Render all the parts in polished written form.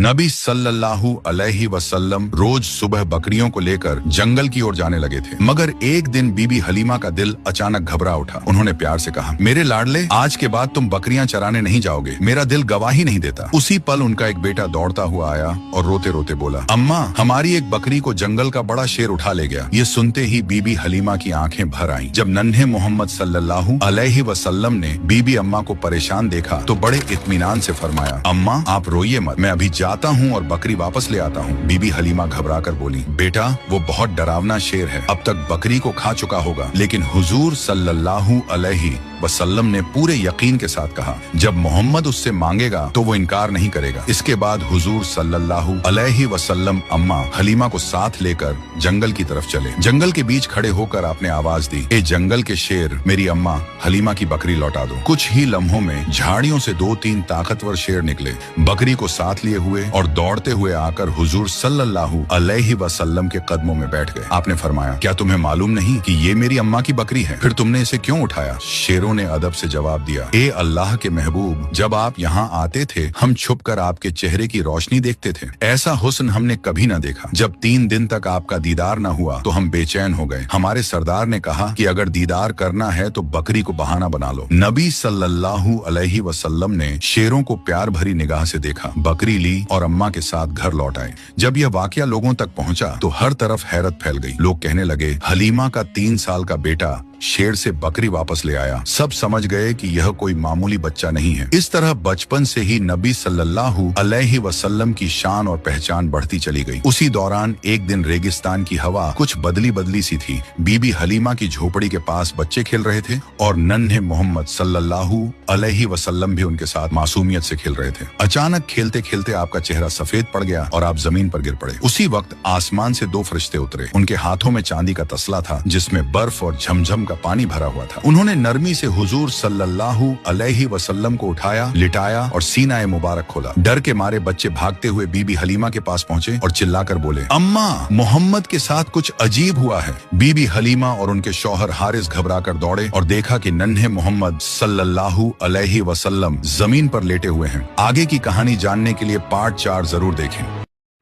नबी सल्लल्लाहु अलैहि वसल्लम रोज सुबह बकरियों को लेकर जंगल की ओर जाने लगे थे, मगर एक दिन बीबी हलीमा का दिल अचानक घबरा उठा। उन्होंने प्यार से कहा, मेरे लाडले, आज के बाद तुम बकरियां चराने नहीं जाओगे, मेरा दिल गवाही नहीं देता। उसी पल उनका एक बेटा दौड़ता हुआ आया और रोते रोते बोला, अम्मा, हमारी एक बकरी को जंगल का बड़ा शेर उठा ले गया। ये सुनते ही बीबी हलीमा की आंखें भर आईं। जब नन्हे मोहम्मद सल्लल्लाहु अलैहि वसल्लम ने बीबी अम्मा को परेशान देखा तो बड़े इत्मीनान से फरमाया, अम्मा, आप रोइए मत, मैं अभी जाता हूँ और बकरी वापस ले आता हूँ। बीबी हलीमा घबरा कर बोली, बेटा, वो बहुत डरावना शेर है, अब तक बकरी को खा चुका होगा। लेकिन हुजूर सल्लल्लाहु अलैहि वसल्लम ने पूरे यकीन के साथ कहा, जब मोहम्मद उससे मांगेगा तो वो इनकार नहीं करेगा। इसके बाद हुजूर सल्लल्लाहु अलैहि वसल्लम अम्मा हलीमा को साथ लेकर जंगल की तरफ चले। जंगल के बीच खड़े होकर आपने आवाज दी, ए जंगल के शेर, मेरी अम्मा हलीमा की बकरी लौटा दो। कुछ ही लम्हों में झाड़ियों से 2-3 ताकतवर शेर निकले, बकरी को साथ लिए हुए और दौड़ते हुए आकर हुजूर सल्लल्लाहु अलैहि वसल्लम के कदमों में बैठ गए। आपने फरमाया, क्या तुम्हें मालूम नहीं कि ये मेरी अम्मा की बकरी है? फिर तुमने इसे क्यों उठाया? शेरों ने अदब से जवाब दिया, ए अल्लाह के महबूब, जब आप यहाँ आते थे हम छुपकर आपके चेहरे की रोशनी देखते थे। ऐसा हुस्न हमने कभी न देखा। जब 3 दिन तक आपका दीदार न हुआ तो हम बेचैन हो गए। हमारे सरदार ने कहा कि अगर दीदार करना है तो बकरी को बहाना बना लो। नबी सल्लल्लाहु अलैहि वसल्लम ने शेरों को प्यार भरी निगाह से देखा, बकरी ली और अम्मा के साथ घर लौट आए। जब यह वाकया लोगों तक पहुंचा तो हर तरफ हैरत फैल गई। लोग कहने लगे, हलीमा का 3 साल का बेटा शेर से बकरी वापस ले आया। सब समझ गए कि यह कोई मामूली बच्चा नहीं है। इस तरह बचपन से ही नबी सल्लल्लाहु अलैहि वसल्लम की शान और पहचान बढ़ती चली गई। उसी दौरान एक दिन रेगिस्तान की हवा कुछ बदली बदली सी थी। बीबी हलीमा की झोपड़ी के पास बच्चे खेल रहे थे और नन्हे मोहम्मद सल्लल्लाहु अलैहि वसल्लम भी उनके साथ मासूमियत से खेल रहे थे। अचानक खेलते खेलते आपका चेहरा सफेद पड़ गया और आप जमीन पर गिर पड़े। उसी वक्त आसमान से 2 फरिश्ते उतरे। उनके हाथों में चांदी का तसला था जिसमें बर्फ और झमझम पानी भरा हुआ था। उन्होंने नरमी से हुजूर सल्लल्लाहु अलैहि वसल्लम को उठाया, लिटाया और सीना मुबारक खोला। डर के मारे बच्चे भागते हुए बीबी हलीमा के पास पहुंचे और चिल्लाकर बोले, अम्मा, मोहम्मद के साथ कुछ अजीब हुआ है। बीबी हलीमा और उनके शौहर हारिस घबराकर दौड़े और देखा कि नन्हे मोहम्मद सल्लल्लाहु अलैहि वसल्लम जमीन पर लेटे हुए हैं। आगे की कहानी जानने के लिए पार्ट 4 जरूर देखें।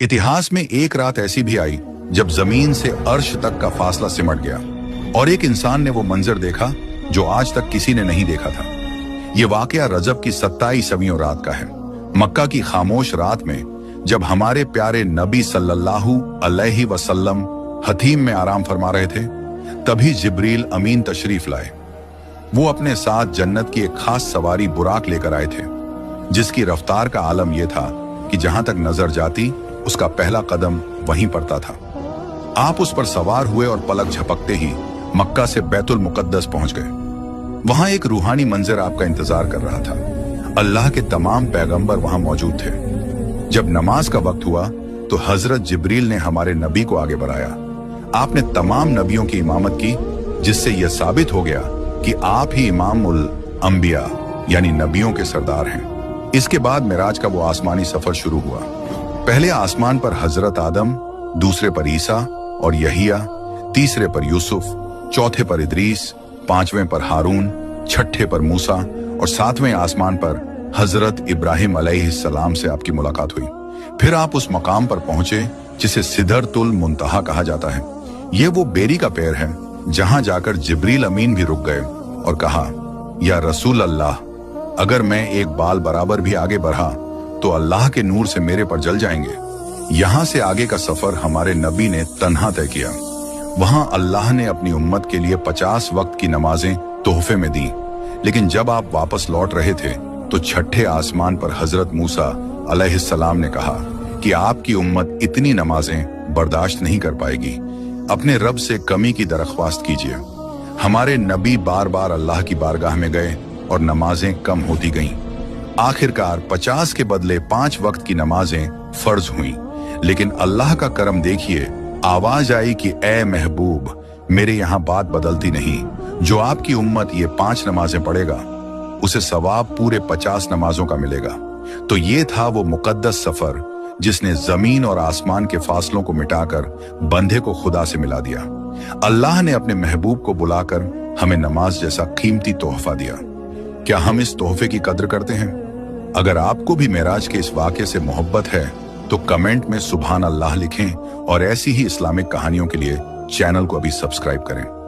इतिहास में एक रात ऐसी भी आई जब जमीन से अर्श तक का फासला सिमट गया और एक इंसान ने वो मंजर देखा जो आज तक किसी ने नहीं देखा था। ये वाकया रजब की 27वीं रात का है। मक्का की खामोश रात में जब हमारे प्यारे नबी सल्लल्लाहु अलैहि वसल्लम हतीम में आराम फरमा रहे थे, तभी जिब्रील अमीन तशरीफ लाए। वो अपने साथ जन्नत की एक खास सवारी बुराक लेकर आए थे, जिसकी रफ्तार का आलम यह था कि जहां तक नजर जाती उसका पहला कदम वहीं पड़ता था। आप उस पर सवार हुए और पलक झपकते ही मक्का से बैतुल मुकद्दस पहुंच गए। वहां एक रूहानी मंजर आपका इंतजार कर रहा था। अल्लाह के तमाम पैगंबर वहां मौजूद थे। जब नमाज का वक्त हुआ तो हजरत जिब्रील ने हमारे नबी को आगे बढ़ाया। आपने तमाम नबियों की इमामत की, जिससे यह साबित हो गया कि आप ही इमामुल अंबिया यानी नबियों के सरदार हैं। इसके बाद मिराज का वो आसमानी सफर शुरू हुआ। पहले आसमान पर हजरत आदम, दूसरे पर ईसा और यहिया, तीसरे पर यूसुफ, चौथे पर इदरीस, 5वें पर हारून, 6ठे पर मूसा और 7वें आसमान पर हजरत इब्राहिम अलैहिस्सलाम से आपकी मुलाकात हुई। फिर आप उस मकाम पर पहुंचे जिसे सिदरतुल मुंतहा कहा जाता है। ये वो बेरी का पेड़ है जहां जाकर जिब्रील अमीन भी रुक गए और कहा, या रसूल अल्लाह, अगर मैं एक बाल बराबर भी आगे बढ़ा तो अल्लाह के नूर से मेरे पर जल जाएंगे। यहाँ से आगे का सफर हमारे नबी ने तन्हा तय किया। वहां अल्लाह ने अपनी उम्मत के लिए 50 वक्त की नमाजें तोहफे में दी। लेकिन जब आप वापस लौट रहे थे तो 6ठे आसमान पर हजरत मूसा अलैहिस्सलाम ने कहा कि आपकी उम्मत इतनी नमाजें बर्दाश्त नहीं कर पाएगी, अपने रब से कमी की दरख्वास्त कीजिए। हमारे नबी बार बार अल्लाह की बारगाह में गए और नमाजें कम होती गईं। आखिरकार 50 के बदले 5 वक्त की नमाजें फर्ज हुईं। लेकिन अल्लाह का करम देखिए, आवाज आई कि ए महबूब, मेरे यहाँ बात बदलती नहीं। जो आपकी उम्मत ये 5 नमाजें पढ़ेगा उसे सवाब पूरे 50 नमाजों का मिलेगा। तो ये था वो मुकद्दस सफर जिसने जमीन और आसमान के फासलों को मिटाकर बंदे को खुदा से मिला दिया। अल्लाह ने अपने महबूब को बुलाकर हमें नमाज जैसा कीमती तोहफा दिया। क्या हम इस तोहफे की कद्र करते हैं? अगर आपको भी मेराज के इस वाक़े से मोहब्बत है तो कमेंट में सुभान अल्लाह लिखें और ऐसी ही इस्लामिक कहानियों के लिए चैनल को अभी सब्सक्राइब करें।